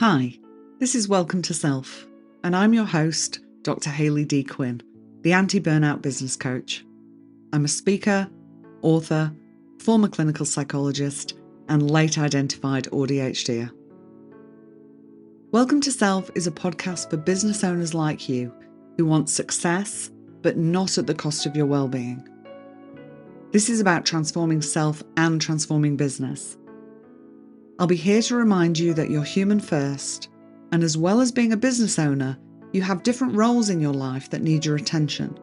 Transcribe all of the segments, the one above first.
Hi, this is Welcome to Self, and I'm your host, Dr. Hayley D. Quinn, the anti-burnout business coach. I'm a speaker, author, former clinical psychologist, and late identified ADHDer. Welcome to Self is a podcast for business owners like you who want success, but not at the cost of your well-being. This is about transforming self and transforming business. I'll be here to remind you that you're human first, and as well as being a business owner, you have different roles in your life that need your attention.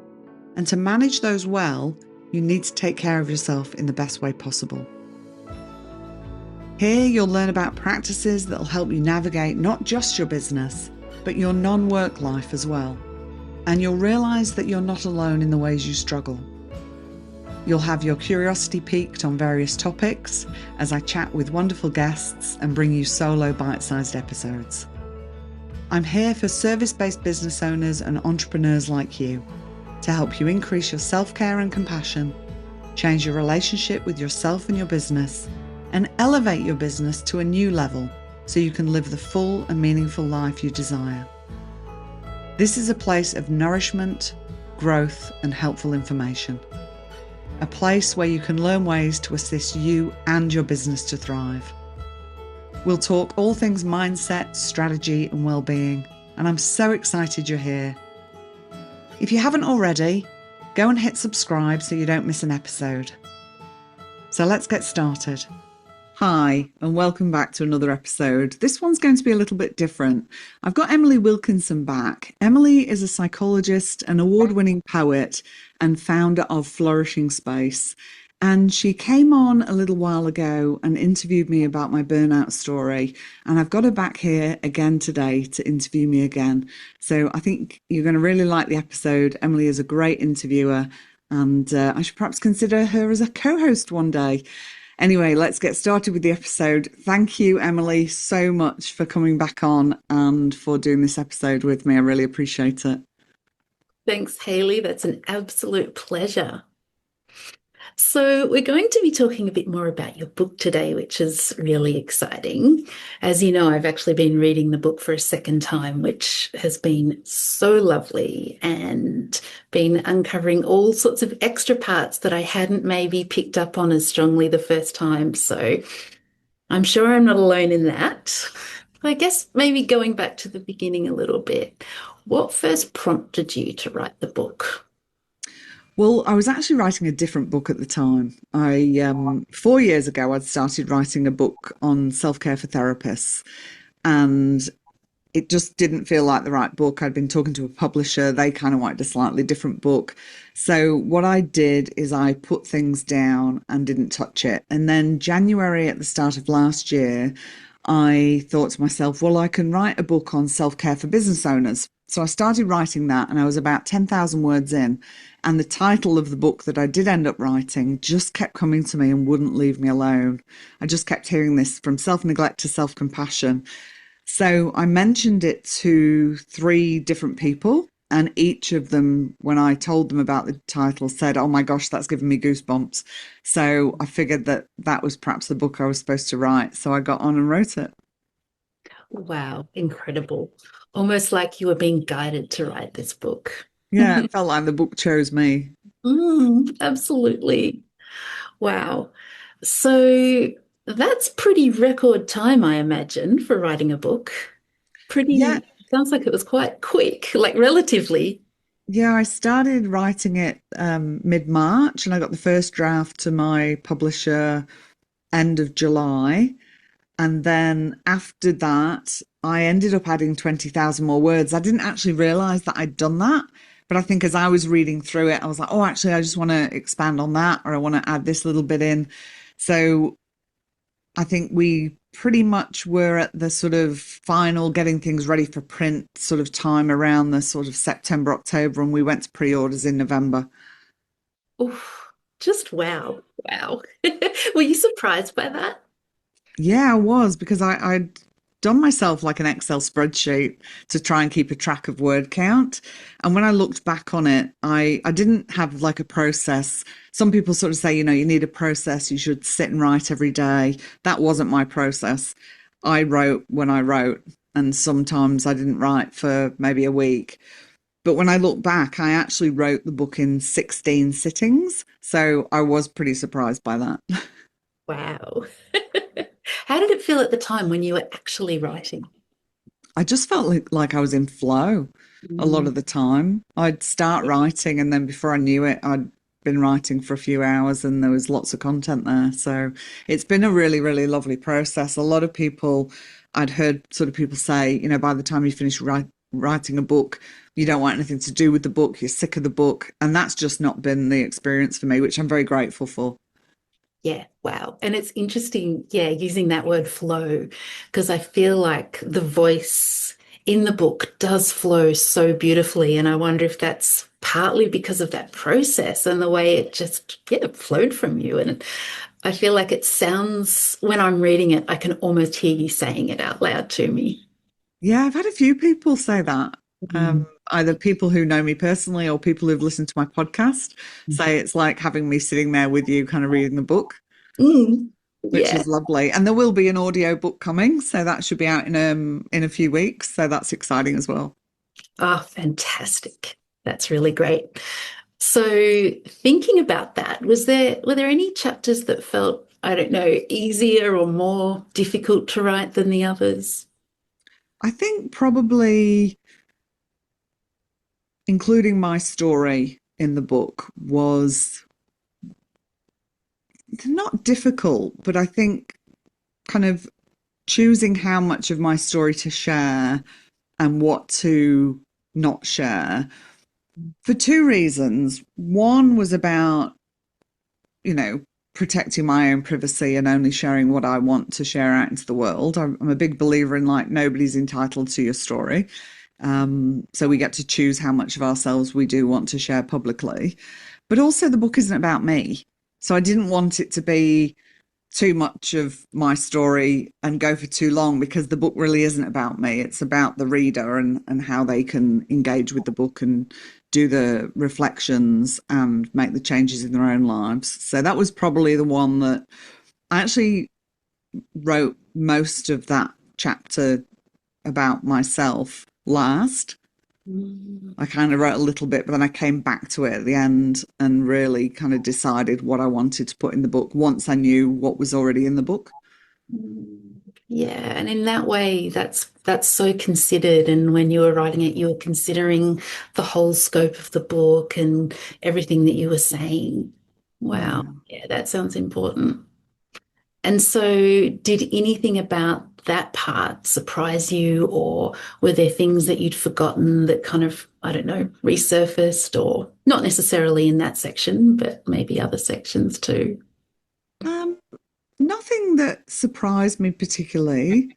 And to manage those well, you need to take care of yourself in the best way possible. Here you'll learn about practices that'll help you navigate not just your business, but your non-work life as well. And you'll realise that you're not alone in the ways you struggle. You'll have your curiosity piqued on various topics as I chat with wonderful guests and bring you solo bite-sized episodes. I'm here for service-based business owners and entrepreneurs like you to help you increase your self-care and compassion, change your relationship with yourself and your business, and elevate your business to a new level so you can live the full and meaningful life you desire. This is a place of nourishment, growth, and helpful information. A place where you can learn ways to assist you and your business to thrive. We'll talk all things mindset, strategy, and well-being, and I'm so excited you're here. If you haven't already, go and hit subscribe so you don't miss an episode. So let's get started. Hi, and welcome back to another episode. This one's going to be a little bit different. I've got Emily Wilkinson back. Emily is a psychologist, an award-winning poet, and founder of Flourishing Space. And she came on a little while ago and interviewed me about my burnout story. And I've got her back here again today to interview me again. So I think you're going to really like the episode. Emily is a great interviewer, and I should perhaps consider her as a co-host one day. Anyway, let's get started with the episode. Thank you, Emily, so much for coming back on and for doing this episode with me. I really appreciate it. Thanks, Hayley. That's an absolute pleasure. So we're going to be talking a bit more about your book today, which is really exciting. As you know, I've actually been reading the book for a second time, which has been so lovely and been uncovering all sorts of extra parts that I hadn't maybe picked up on as strongly the first time. So I'm sure I'm not alone in that. I guess maybe going back to the beginning a little bit, what first prompted you to write the book? Well, I was actually writing a different book at the time. 4 years ago, I'd started writing a book on self-care for therapists, and it just didn't feel like the right book. I'd been talking to a publisher. They kind of wanted a slightly different book. So what I did is I put things down and didn't touch it. And then January at the start of last year, I thought to myself, well, I can write a book on self-care for business owners. So I started writing that, and I was about 10,000 words in. And the title of the book that I did end up writing just kept coming to me and wouldn't leave me alone. I just kept hearing this from self-neglect to self-compassion. So I mentioned it to 3 different people, and each of them, when I told them about the title, said, oh my gosh, that's given me goosebumps. So I figured that that was perhaps the book I was supposed to write. So I got on and wrote it. Wow, incredible. Almost like you were being guided to write this book. Yeah, it felt like the book chose me. Absolutely. Wow. So that's pretty record time, I imagine, for writing a book. Yeah, Sounds like it was quite quick, like relatively. yeah, I started writing it mid-March, and I got the first draft to my publisher end of July. And then after that, I ended up adding 20,000 more words. I didn't actually realize that I'd done that. But I think as I was reading through it, I was like, oh, actually, I just want to expand on that, or I want to add this little bit in. So I think we pretty much were at the sort of final getting things ready for print sort of time around the sort of September, October, and we went to pre-orders in November. Oof, just wow. Wow. Were you surprised by that? Yeah, I was, because I'd done myself like an Excel spreadsheet to try and keep a track of word count. And when I looked back on it, I didn't have like a process. Some people sort of say, you need a process. You should sit and write every day. That wasn't my process. I wrote when I wrote. and sometimes I didn't write for maybe a week. But when I look back, I actually wrote the book in 16 sittings. So I was pretty surprised by that. Wow. How did it feel at the time when you were actually writing? I just felt like I was in flow a lot Mm. of the time. I'd start writing, and then before I knew it, I'd been writing for a few hours and there was lots of content there. So it's been a really, really lovely process. A lot of people, I'd heard sort of people say, by the time you finish writing a book, you don't want anything to do with the book, you're sick of the book. And that's just not been the experience for me, which I'm very grateful for. Yeah, wow. And it's interesting, yeah, using that word flow, because I feel like the voice in the book does flow so beautifully. And I wonder if that's partly because of that process and the way it just, yeah, flowed from you. And I feel like it sounds, when I'm reading it, I can almost hear you saying it out loud to me. Yeah, I've had a few people say that. Mm. Either people who know me personally or people who've listened to my podcast say it's like having me sitting there with you, kind of reading the book, Mm. which Yeah. is lovely. And there will be an audio book coming, so that should be out in a few weeks. So that's exciting as well. Oh, fantastic. That's really great. So thinking about that, were there any chapters that felt, I don't know, easier or more difficult to write than the others? I think probably including my story in the book was not difficult, but I think kind of choosing how much of my story to share and what to not share for two reasons. One was about, you know, protecting my own privacy and only sharing what I want to share out into the world. I'm a big believer in like nobody's entitled to your story. So we get to choose how much of ourselves we do want to share publicly. But also, the book isn't about me. So I didn't want it to be too much of my story and go for too long because the book really isn't about me. It's about the reader and how they can engage with the book and do the reflections and make the changes in their own lives. So that was probably the one that I actually wrote most of that chapter about myself last. Mm. I kind of wrote a little bit, but then I came back to it at the end and really kind of decided what I wanted to put in the book once I knew what was already in the book. Yeah, and in that way, that's so considered. And when you were writing it, you were considering the whole scope of the book and everything that you were saying. Wow. Yeah. Yeah, that sounds important. And so, did anything about that part surprise you, or were there things that you'd forgotten that kind of, I don't know, resurfaced, or not necessarily in that section, but maybe other sections too? Um, Nothing that surprised me particularly.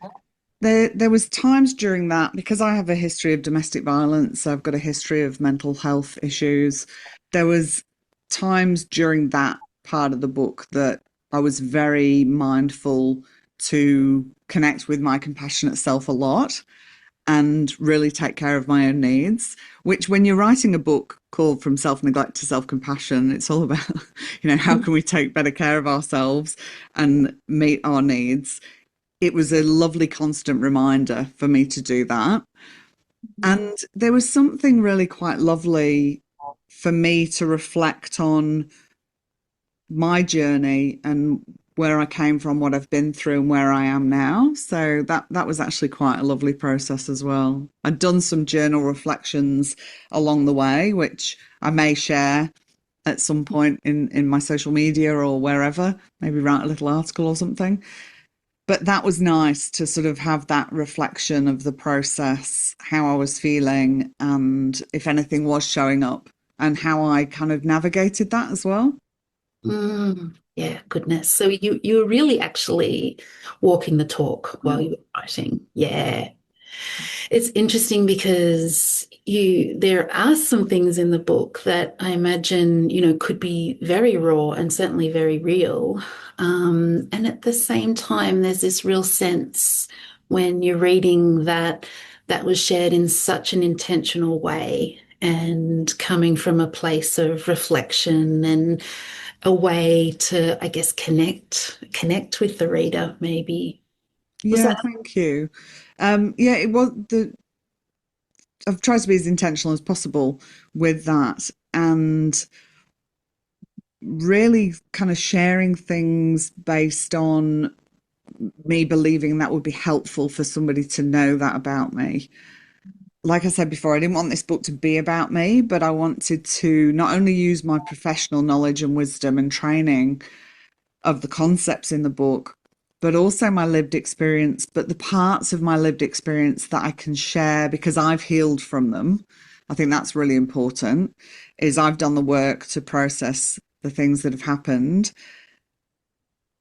There was times during that because I have a history of domestic violence, so I've got a history of mental health issues. There was times during that part of the book that I was very mindful to connect with my compassionate self a lot and really take care of my own needs, which when you're writing a book called From Self-Neglect to Self-Compassion, it's all about, how can we take better care of ourselves and meet our needs. It was a lovely constant reminder for me to do that. And there was something really quite lovely for me to reflect on my journey and where I came from, what I've been through, and where I am now. So that was actually quite a lovely process as well. I'd done some journal reflections along the way, which I may share at some point in my social media or wherever, maybe write a little article or something. But that was nice to sort of have that reflection of the process, how I was feeling, and if anything was showing up, and how I kind of navigated that as well. Yeah, goodness. So you were really actually walking the talk while you were writing. Yeah. It's interesting because there are some things in the book that I imagine, could be very raw and certainly very real. And at the same time, there's this real sense when you're reading that that was shared in such an intentional way and coming from a place of reflection and a way to, I guess, connect with the reader, maybe. Was Yeah, that? thank you. Yeah, it was the I've tried to be as intentional as possible with that and really kind of sharing things based on me believing that would be helpful for somebody to know that about me. Like I said before, I didn't want this book to be about me, but I wanted to not only use my professional knowledge and wisdom and training of the concepts in the book, but also my lived experience, but the parts of my lived experience that I can share because I've healed from them. I think that's really important, is I've done the work to process the things that have happened.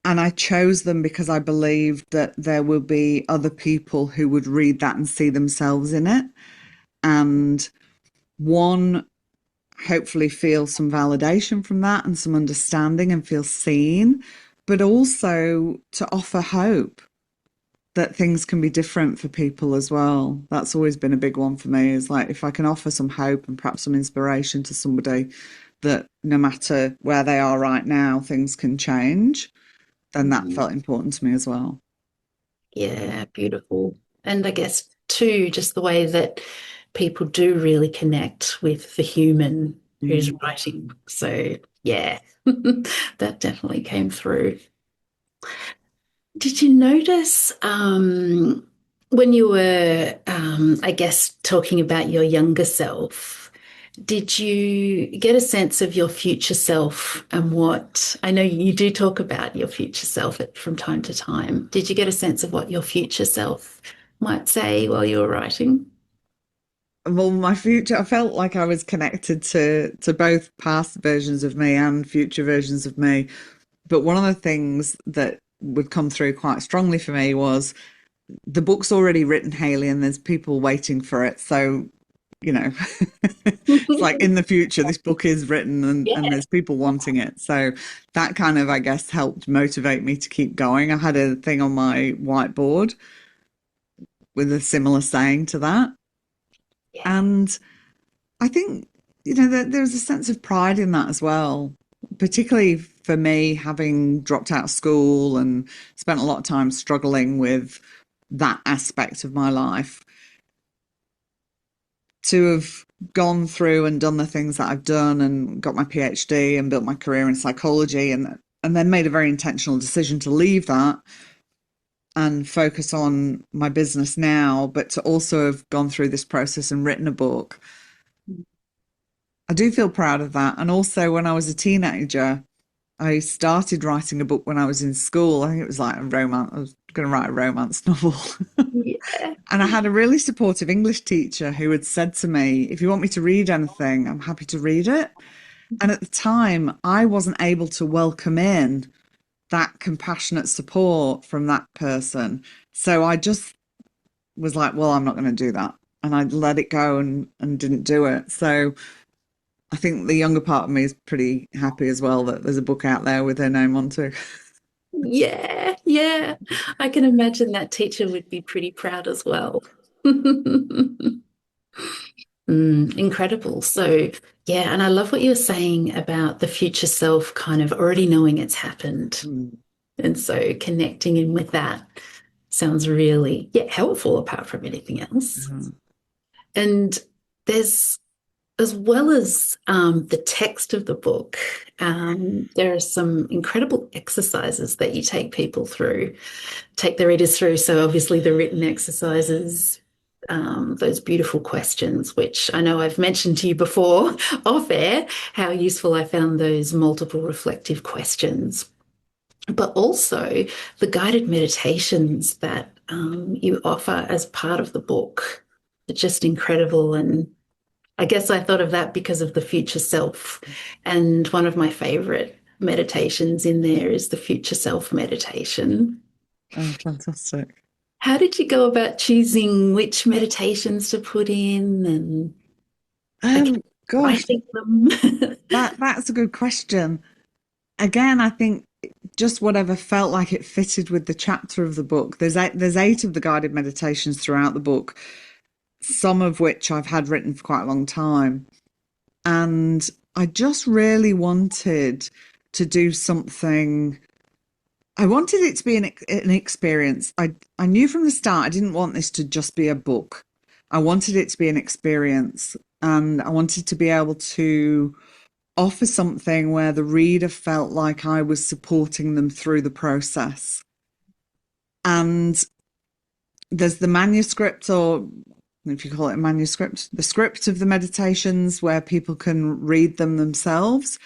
And I chose them because I believed that there will be other people who would read that and see themselves in it. And one, hopefully feel some validation from that and some understanding and feel seen, but also to offer hope that things can be different for people as well. That's always been a big one for me, is like if I can offer some hope and perhaps some inspiration to somebody that no matter where they are right now, things can change, then that Mhm. felt important to me as well. Yeah, beautiful. And I guess too, just the way that people do really connect with the human who's Mm. writing. So yeah, that definitely came through. Did you notice when you were, I guess, talking about your younger self, did you get a sense of your future self and what I know you do talk about your future self from time to time? Did you get a sense of what your future self might say while you were writing? Well, my future, I felt like I was connected to both past versions of me and future versions of me. But one of the things that would come through quite strongly for me was the book's already written, Hayley, and there's people waiting for it. So, you know, it's like in the future, this book is written and Yeah. there's people wanting it. So that kind of, I guess, helped motivate me to keep going. I had a thing on my whiteboard with a similar saying to that. Yeah. And I think, there's a sense of pride in that as well, particularly for me, having dropped out of school and spent a lot of time struggling with that aspect of my life. To have gone through and done the things that I've done and got my PhD and built my career in psychology and then made a very intentional decision to leave that and focus on my business now, but to also have gone through this process and written a book. I do feel proud of that. And also, when I was a teenager, I started writing a book when I was in school. I think it was like a romance. I was going to write a romance novel. Yeah. And I had a really supportive English teacher who had said to me, if you want me to read anything, I'm happy to read it. And at the time, I wasn't able to welcome in that compassionate support from that person. So I just was like, well, I'm not going to do that. And I let it go and didn't do it. So I think the younger part of me is pretty happy as well that there's a book out there with her name on too. Yeah. Yeah. I can imagine that teacher would be pretty proud as well. Incredible. So, yeah, and I love what you're saying about the future self kind of already knowing it's happened. Mm. And so connecting in with that sounds really, yeah, helpful apart from anything else. Mhm. And there's, as well as the text of the book, there are some incredible exercises that you take people through, take the readers through. So obviously the written exercises, those beautiful questions, which I know I've mentioned to you before off air, how useful I found those multiple reflective questions, but also the guided meditations that you offer as part of the book. Are just incredible. And I guess I thought of that because of the future self. And one of my favorite meditations in there is the future self meditation. Oh, fantastic. How did you go about choosing which meditations to put in and I guess Um, Gosh, writing them? that's a good question. Again, I think just whatever felt like it fitted with the chapter of the book. There's eight of the guided meditations throughout the book, some of which I've had written for quite a long time. And I just really wanted to do something I wanted it to be an experience. I knew from the start I didn't want this to just be a book. I wanted it to be an experience, and I wanted to be able to offer something where the reader felt like I was supporting them through the process. And there's the manuscript, or if you call it a manuscript, the script of the meditations where people can read them themselves.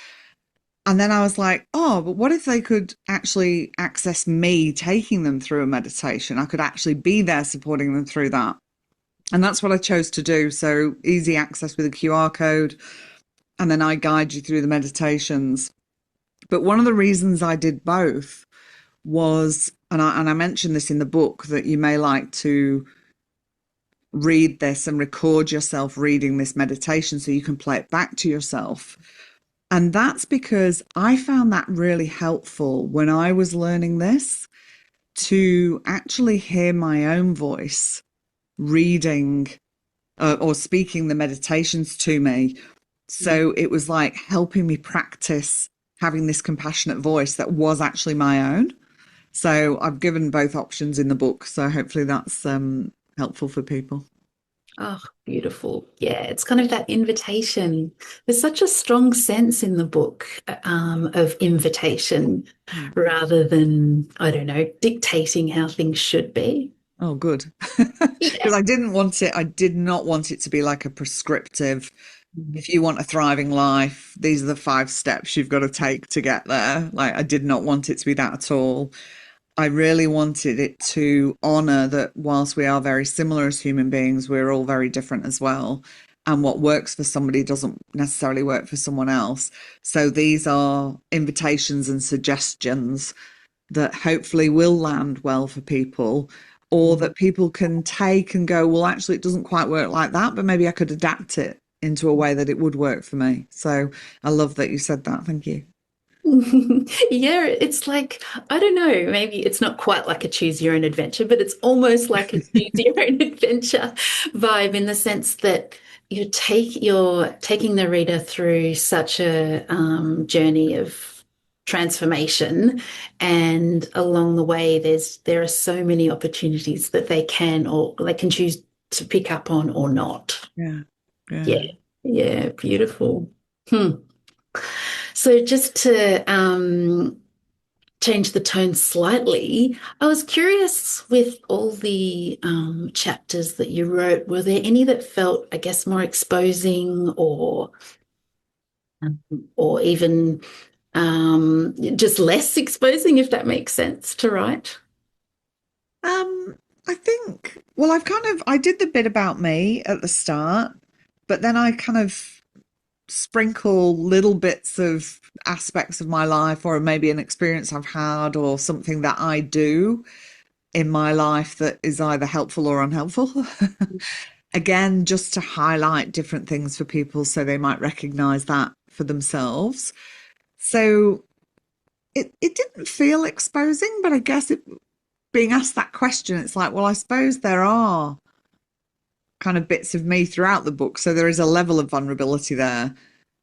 And then I was like, oh, but what if they could actually access me taking them through a meditation? I could actually be there supporting them through that. And that's what I chose to do. So easy access with a QR code. And then I guide you through the meditations. But one of the reasons I did both was, and I mentioned this in the book, that you may like to read this and record yourself reading this meditation so you can play it back to yourself. And that's because I found that really helpful when I was learning this, to actually hear my own voice reading or speaking the meditations to me. So it was like helping me practice having this compassionate voice that was actually my own. So I've given both options in the book. So hopefully that's helpful for people. Oh, beautiful. Yeah, it's kind of that invitation. There's such a strong sense in the book of invitation Mm. rather than, I don't know, dictating how things should be. Oh, good. Yeah. Because I did not want it to be like a prescriptive, if you want a thriving life, these are the 5 steps you've got to take to get there. Like, I did not want it to be that at all. I really wanted it to honor that whilst we are very similar as human beings, we're all very different as well. And what works for somebody doesn't necessarily work for someone else. So these are invitations and suggestions that hopefully will land well for people, or that people can take and go, well, actually, it doesn't quite work like that, but maybe I could adapt it into a way that it would work for me. So I love that you said that. Thank you. Yeah, it's like, I don't know, maybe it's not quite like a choose your own adventure, but it's almost like a choose your own adventure vibe in the sense that you're taking the reader through such a journey of transformation, and along the way there are so many opportunities that they can choose to pick up on or not. Yeah. Yeah. Yeah, yeah, beautiful. Hmm. So just to change the tone slightly, I was curious with all the chapters that you wrote, were there any that felt, I guess, more exposing or even just less exposing, if that makes sense to write? Um, I think, well, I did the bit about me at the start, but then I kind of sprinkle little bits of aspects of my life, or maybe an experience I've had, or something that I do in my life that is either helpful or unhelpful. Again, just to highlight different things for people so they might recognize that for themselves. So it didn't feel exposing, but I guess being asked that question, it's like, well, I suppose there are kind of bits of me throughout the book. So there is a level of vulnerability there,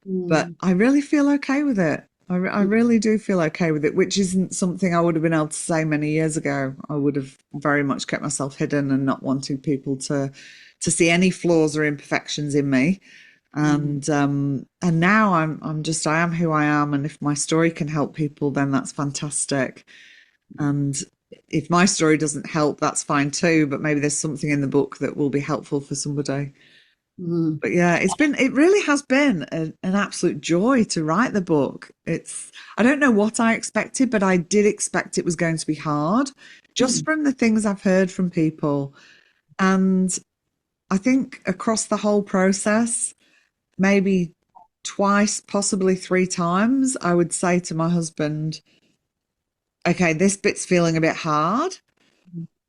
but Mm. I really feel okay with it. I really do feel okay with it, which isn't something I would have been able to say many years ago. I would have very much kept myself hidden and not wanting people to see any flaws or imperfections in me. And now I am who I am, and if my story can help people, then that's fantastic. And if my story doesn't help, that's fine too. But maybe there's something in the book that will be helpful for somebody. Mm. But yeah, it really has been an absolute joy to write the book. I don't know what I expected, but I did expect it was going to be hard, just Mm. from the things I've heard from people. And I think across the whole process, maybe twice, possibly 3 times, I would say to my husband, okay, this bit's feeling a bit hard.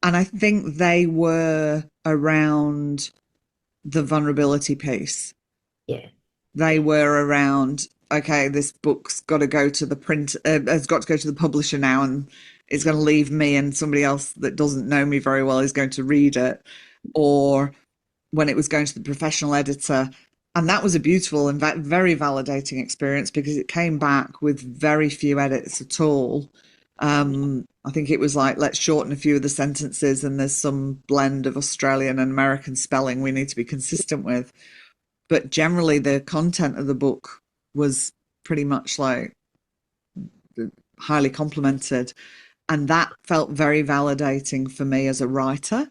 And I think they were around the vulnerability piece. Yeah. They were around, okay, this book's got to go to the print, has got to go to the publisher now, and it's going to leave me, and somebody else that doesn't know me very well is going to read it. Or when it was going to the professional editor. And that was a beautiful and very validating experience, because it came back with very few edits at all. I think it was like, let's shorten a few of the sentences, and there's some blend of Australian and American spelling we need to be consistent with. But generally, the content of the book was pretty much like highly complimented. And that felt very validating for me as a writer.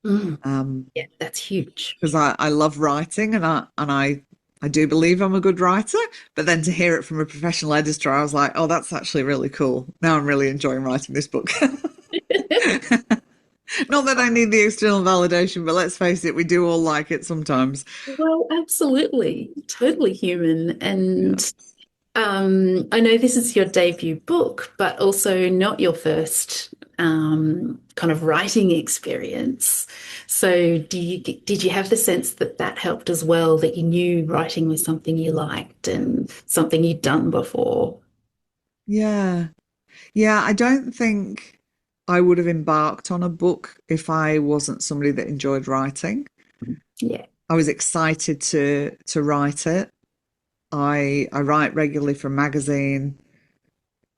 Mm. Um, Yeah, that's huge. because I love writing, and I do believe I'm a good writer. But then to hear it from a professional editor, I was like, oh, that's actually really cool. Now I'm really enjoying writing this book. Not that I need the external validation, but let's face it, we do all like it sometimes. Well, absolutely. Totally human. Yeah. And I know this is your debut book, but also not your first kind of writing experience. So did you have the sense that that helped as well, that you knew writing was something you liked and something you'd done before? Yeah. Yeah. I don't think I would have embarked on a book if I wasn't somebody that enjoyed writing. Yeah. I was excited to write it. I write regularly for a magazine,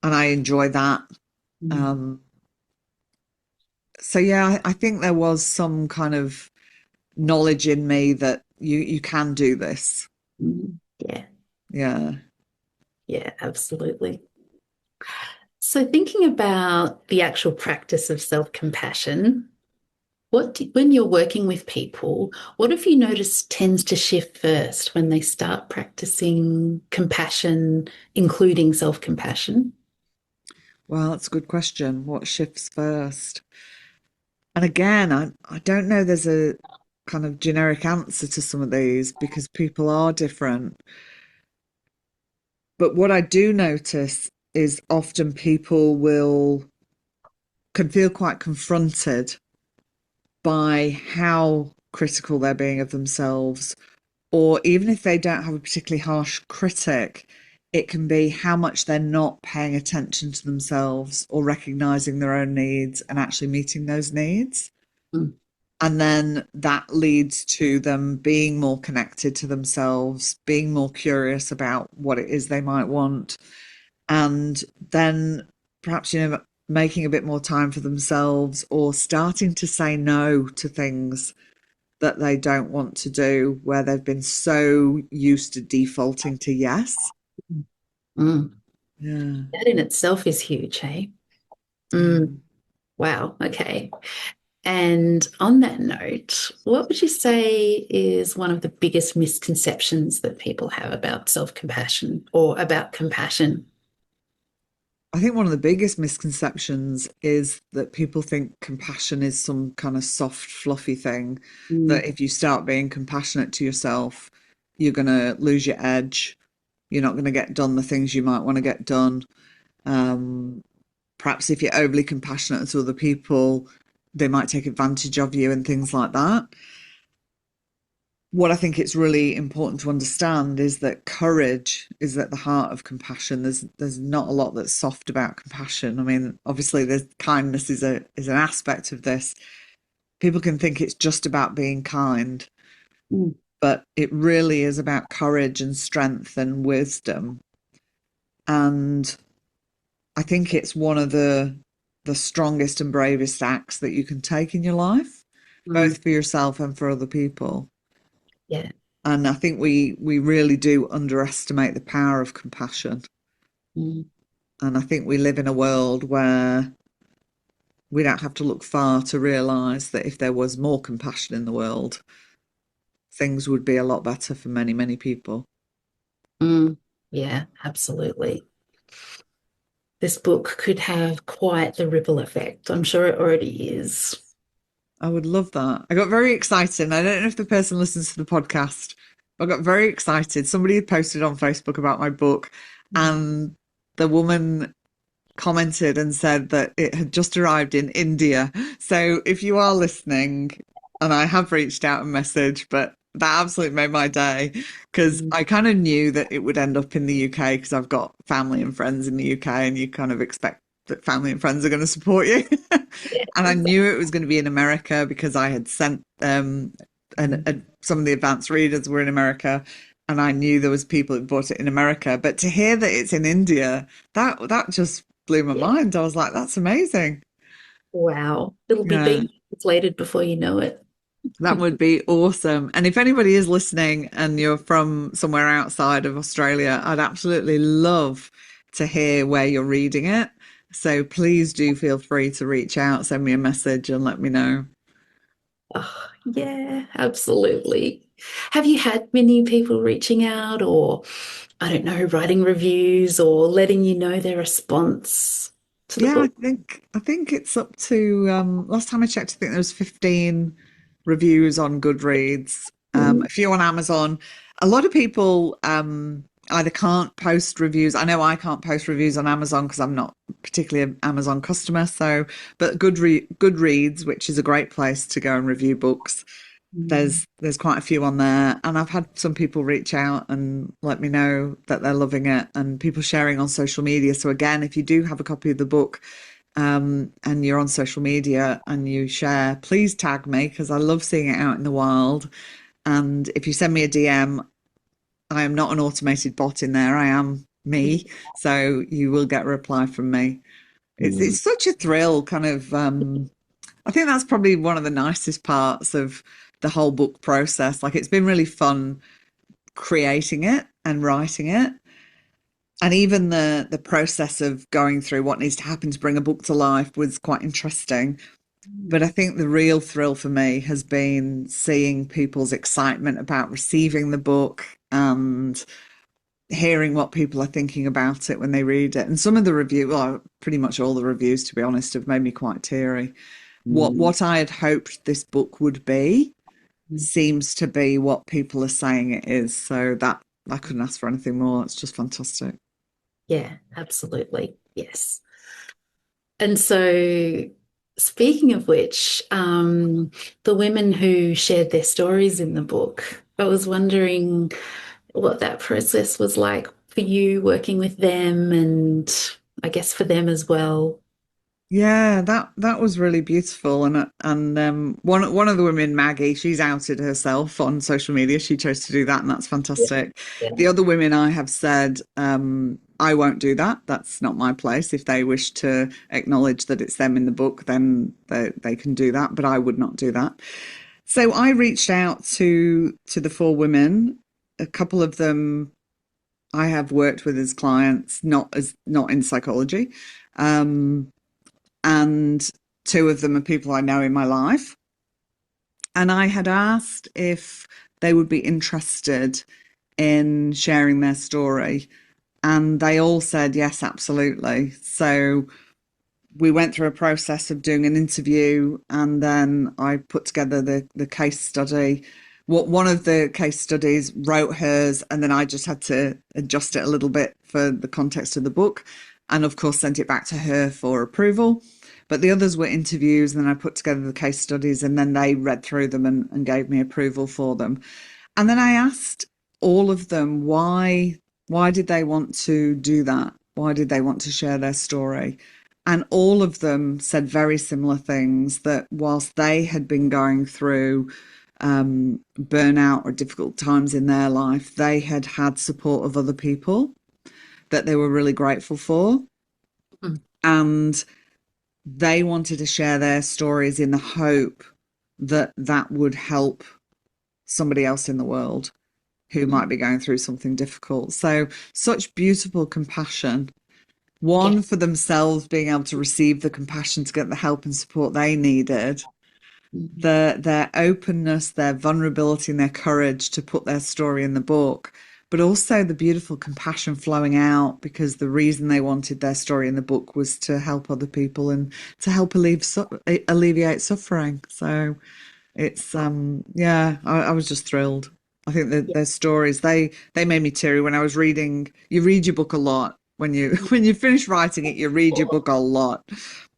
and I enjoy that. Mm. Um, so yeah, I think there was some kind of knowledge in me that you can do this. Mm. Yeah. Yeah. Yeah, absolutely. So thinking about the actual practice of self-compassion, when you're working with people, what have you noticed tends to shift first when they start practicing compassion, including self-compassion? Well, that's a good question. What shifts first? And again, I don't know there's a kind of generic answer to some of these because people are different. But what I do notice is often people will can feel quite confronted by how critical they're being of themselves, or even if they don't have a particularly harsh critic, it can be how much they're not paying attention to themselves or recognizing their own needs and actually meeting those needs. Mm. And then that leads to them being more connected to themselves, being more curious about what it is they might want, and then perhaps, making a bit more time for themselves or starting to say no to things that they don't want to do, where they've been so used to defaulting to yes. Mm. Yeah. That in itself is huge, hey? Yeah. Mm. Wow. Okay. And on that note, what would you say is one of the biggest misconceptions that people have about self-compassion or about compassion? I think one of the biggest misconceptions is that people think compassion is some kind of soft, fluffy thing, Mm. that if you start being compassionate to yourself, you're going to lose your edge. You're not going to get done the things you might want to get done. Um, Perhaps if you're overly compassionate to other people, they might take advantage of you and things like that. What I think it's really important to understand is that courage is at the heart of compassion. There's not a lot that's soft about compassion. I mean, obviously, there's kindness is an aspect of this. People can think it's just about being kind, Mm. but it really is about courage and strength and wisdom. And I think it's one of the strongest and bravest acts that you can take in your life, Mm. both for yourself and for other people. Yeah. And I think we really do underestimate the power of compassion. Mm. And I think we live in a world where we don't have to look far to realize that if there was more compassion in the world, things would be a lot better for many, many people. Mm. Yeah, absolutely. This book could have quite the ripple effect. I'm sure it already is. I would love that. I got very excited. I don't know if the person listens to the podcast, but I got very excited. Somebody had posted on Facebook about my book, and the woman commented and said that it had just arrived in India. So if you are listening, and I have reached out and messaged, but that absolutely made my day because Mm. I kind of knew that it would end up in the UK because I've got family and friends in the UK, and you kind of expect that family and friends are going to support you. Yeah, And I knew exactly. it was going to be in America because I had sent and some of the advanced readers were in America, and I knew there was people who bought it in America. But to hear that it's in India, that just blew my Yeah. mind. I was like, that's amazing. Wow. It'll be Yeah. being translated before you know it. That would be awesome. And if anybody is listening and you're from somewhere outside of Australia, I'd absolutely love to hear where you're reading it. So please do feel free to reach out, send me a message and let me know. Oh, yeah, absolutely. Have you had many people reaching out or, I don't know, writing reviews or letting you know their response to the Yeah, book? I think it's up to last time I checked, I think there was 15 reviews on Goodreads, Mm, a few on Amazon. A lot of people either can't post reviews. I know I can't post reviews on Amazon because I'm not particularly an Amazon customer. So, but Goodreads, which is a great place to go and review books, mm, there's quite a few on there, and I've had some people reach out and let me know that they're loving it, and people sharing on social media. So again, if you do have a copy of the book, and you're on social media and you share, please tag me because I love seeing it out in the wild. And if you send me a DM, I am not an automated bot in there. I am me, so you will get a reply from me. mm, It's such a thrill, kind of. I think that's probably one of the nicest parts of the whole book process. Like it's been really fun creating it and writing it. And even the process of going through what needs to happen to bring a book to life was quite interesting. But I think the real thrill for me has been seeing people's excitement about receiving the book and hearing what people are thinking about it when they read it. And some of the review, well, pretty much all the reviews, to be honest, have made me quite teary. mm, What I had hoped this book would be mm. seems to be what people are saying it is. So that I couldn't ask for anything more. It's just fantastic. Yeah, absolutely. Yes. And so, speaking of which, the women who shared their stories in the book, I was wondering what that process was like for you working with them and I guess for them as well. Yeah, that was really beautiful, and one of the women, Maggie, she's outed herself on social media. She chose to do that, and that's Yeah. fantastic. Yeah. The other women I have said, I won't do that. That's not my place. If they wish to acknowledge that it's them in the book, then they can do that, but I would not do that. So I reached out to the four women. A couple of them I have worked with as clients, not in psychology. Um, and two of them are people I know in my life. And I had asked if they would be interested in sharing their story. And they all said, yes, absolutely. So we went through a process of doing an interview, and then I put together the case study. What one of the case studies wrote hers, and then I just had to adjust it a little bit for the context of the book, and of course sent it back to her for approval. But the others were interviews, and then I put together the case studies, and then they read through them and gave me approval for them. And then I asked all of them why did they want to do that? Why did they want to share their story? And all of them said very similar things, that whilst they had been going through burnout or difficult times in their life, they had had support of other people that they were really grateful for. Mm, And they wanted to share their stories in the hope that that would help somebody else in the world who mm. might be going through something difficult. So, such beautiful compassion. Yeah. One, for themselves being able to receive the compassion to get the help and support they needed, Mm, their openness, their vulnerability, and their courage to put their story in the book, but also the beautiful compassion flowing out because the reason they wanted their story in the book was to help other people and to help alleviate suffering. So it's yeah, I was just thrilled. I think that yeah. their stories, they made me teary when I was reading. You read your book a lot when you when you finish writing it, you read your book a lot.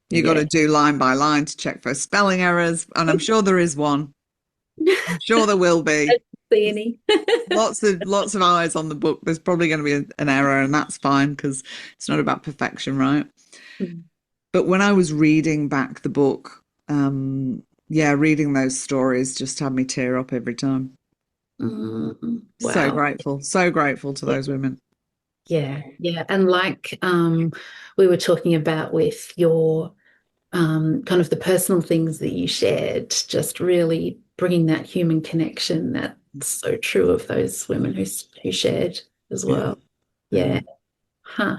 You got Yeah. to do line by line to check for spelling errors, and I'm sure there is one. I'm sure there will I be. didn't see any. Lots of eyes on the book. There's probably going to be an error, and that's fine because it's not about perfection, right? Mm, But when I was reading back the book, yeah, reading those stories just had me tear up every time. mm, wow. So grateful to Yeah. those women. Yeah, yeah. And like we were talking about with your kind of the personal things that you shared, just really bringing that human connection. That's so true of those women who shared as Yeah, well. yeah. Yeah. Huh.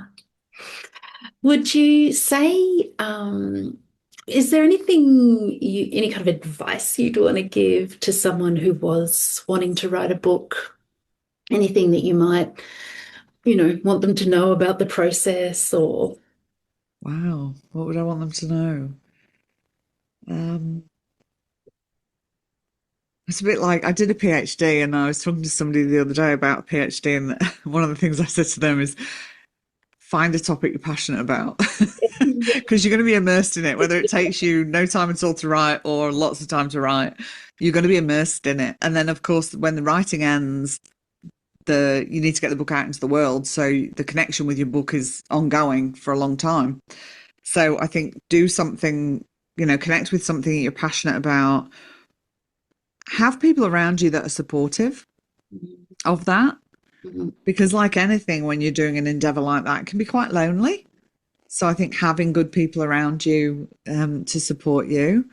Would you say, is there any kind of advice you'd want to give to someone who was wanting to write a book? Anything that you might, want them to know about the process or, Wow, what would I want them to know? Um, it's a bit like I did a PhD, and I was talking to somebody the other day about a PhD, and one of the things I said to them is find a topic you're passionate about because you're going to be immersed in it, whether it takes you no time at all to write or lots of time to write. You're going to be immersed in it, and then of course, when the writing ends, the you need to get the book out into the world, so the connection with your book is ongoing for a long time. So I think do something, connect with something that you're passionate about. Have people around you that are supportive of that, Mhm. because like anything, when you're doing an endeavor like that, it can be quite lonely. So I think having good people around you to support you.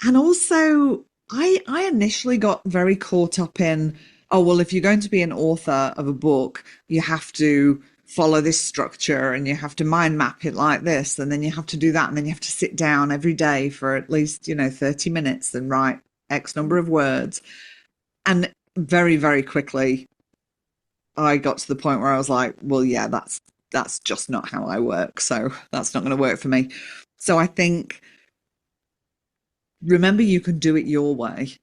And also, I initially got very caught up in, oh, well, if you're going to be an author of a book, you have to follow this structure and you have to mind map it like this. And then you have to do that. And then you have to sit down every day for at least, 30 minutes and write X number of words. And very, very quickly, I got to the point where I was like, well, yeah, that's just not how I work. So that's not going to work for me. So I think remember you can do it your way.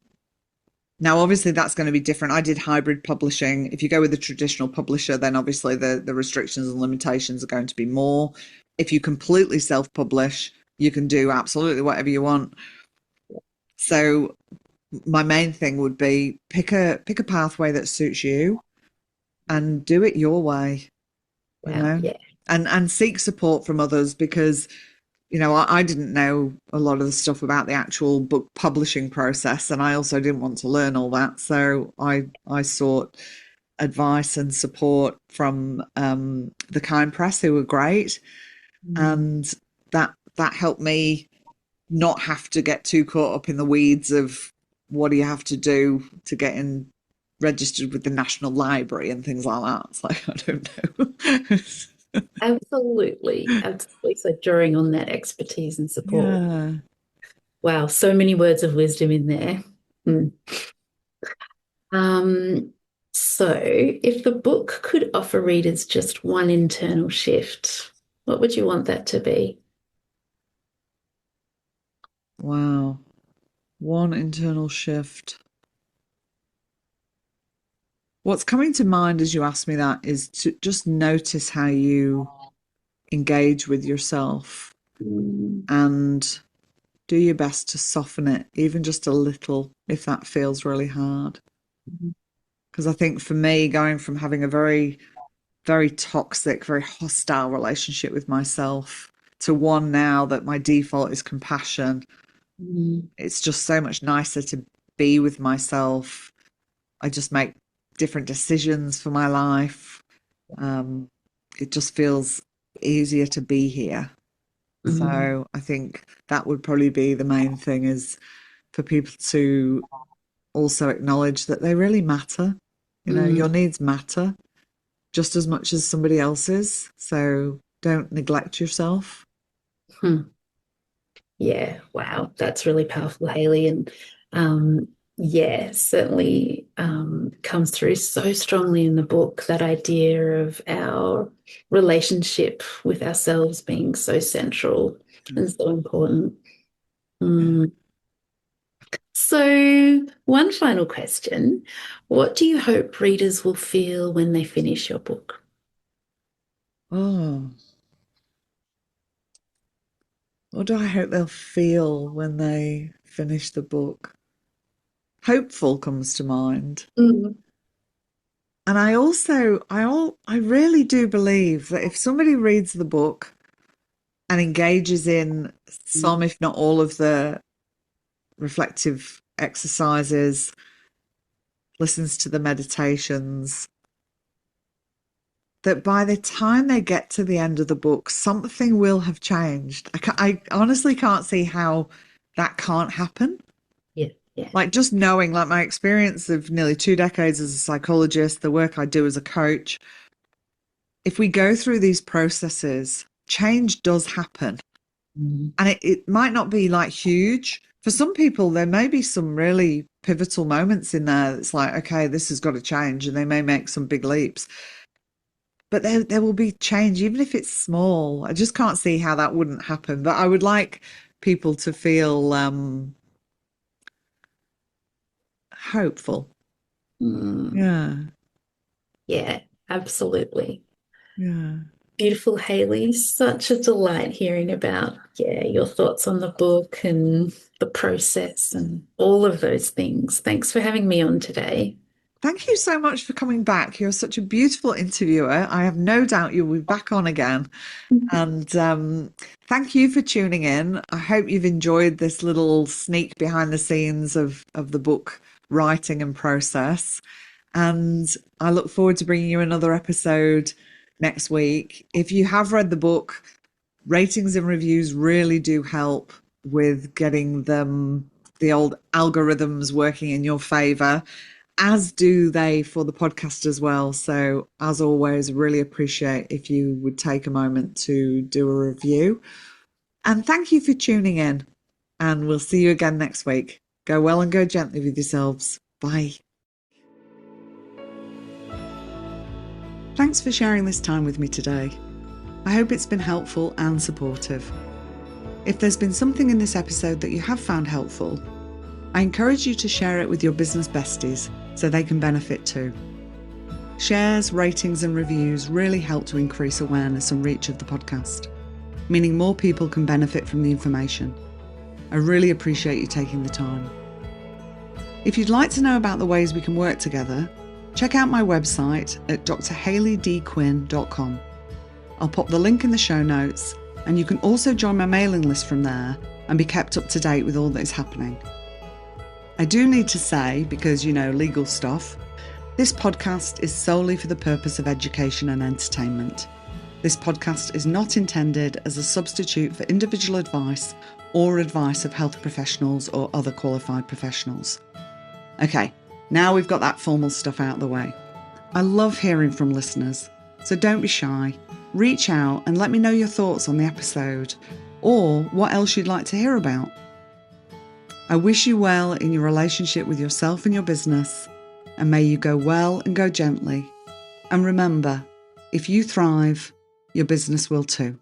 Now, obviously, that's going to be different. I did hybrid publishing. If you go with a traditional publisher, then obviously the restrictions and limitations are going to be more. If you completely self publish, you can do absolutely whatever you want. So my main thing would be pick a pathway that suits you and do it your way, you Wow. know, Yeah. and seek support from others because I didn't know a lot of the stuff about the actual book publishing process, and I also didn't want to learn all that. So I sought advice and support from the Kind Press, who were great, Mm. and that helped me not have to get too caught up in the weeds of what do you have to do to get in registered with the National Library and things like that. It's like I don't know. Absolutely. Absolutely. So drawing on that expertise and support. Yeah. Wow. So many words of wisdom in there. Mm. Um, so if the book could offer readers just one internal shift, what would you want that to be? Wow. One internal shift. What's coming to mind as you ask me that is to just notice how you engage with yourself Mm. and do your best to soften it, even just a little, if that feels really hard. Because I think for me, going from having a very, very toxic, very hostile relationship with myself to one now that my default is compassion, Mm. it's just so much nicer to be with myself. I just make different decisions for my life. Um, it just feels easier to be here. Mm. So I think that would probably be the main thing is for people to also acknowledge that they really matter. Your Mm. needs matter just as much as somebody else's. So don't neglect yourself. Hmm. Yeah, wow, that's really powerful, Hayley. And yeah, certainly comes through so strongly in the book, that idea of our relationship with ourselves being so central and so important. Yeah. Mm. So, one final question. What do you hope readers will feel when they finish your book? Oh, what do I hope they'll feel when they finish the book? Hopeful comes to mind. Mm. And I really do believe that if somebody reads the book and engages in some, if not all, of the reflective exercises, listens to the meditations, that by the time they get to the end of the book, something will have changed. I honestly can't see how that can't happen. Yeah. Yeah. Like just knowing, like my experience of nearly 2 decades as a psychologist, the work I do as a coach, if we go through these processes, change does happen. Mm. And it might not be like huge. For some people, there may be some really pivotal moments in there that's like, okay, this has got to change, and they may make some big leaps. But there will be change, even if it's small. I just can't see how that wouldn't happen. But I would like people to feel hopeful. Mm. Yeah. Yeah, absolutely. Yeah. Beautiful, Hayley. Such a delight hearing about, your thoughts on the book and the process and all of those things. Thanks for having me on today. Thank you so much for coming back. You're such a beautiful interviewer. I have no doubt you'll be back on again. And thank you for tuning in. I hope you've enjoyed this little sneak behind the scenes of the book writing and process. And I look forward to bringing you another episode next week. If you have read the book, ratings and reviews really do help with getting the old algorithms working in your favor, as do they for the podcast as well. So as always, really appreciate if you would take a moment to do a review. And thank you for tuning in. And we'll see you again next week. Go well and go gently with yourselves. Bye. Thanks for sharing this time with me today. I hope it's been helpful and supportive. If there's been something in this episode that you have found helpful, I encourage you to share it with your business besties so they can benefit too. Shares, ratings and reviews really help to increase awareness and reach of the podcast, meaning more people can benefit from the information. I really appreciate you taking the time. If you'd like to know about the ways we can work together, check out my website at drhayleydquinn.com. I'll pop the link in the show notes, and you can also join my mailing list from there and be kept up to date with all that is happening. I do need to say, because legal stuff, this podcast is solely for the purpose of education and entertainment. This podcast is not intended as a substitute for individual advice or advice of health professionals or other qualified professionals. Okay, now we've got that formal stuff out of the way. I love hearing from listeners, so don't be shy. Reach out and let me know your thoughts on the episode or what else you'd like to hear about. I wish you well in your relationship with yourself and your business, and may you go well and go gently. And remember, if you thrive, your business will too.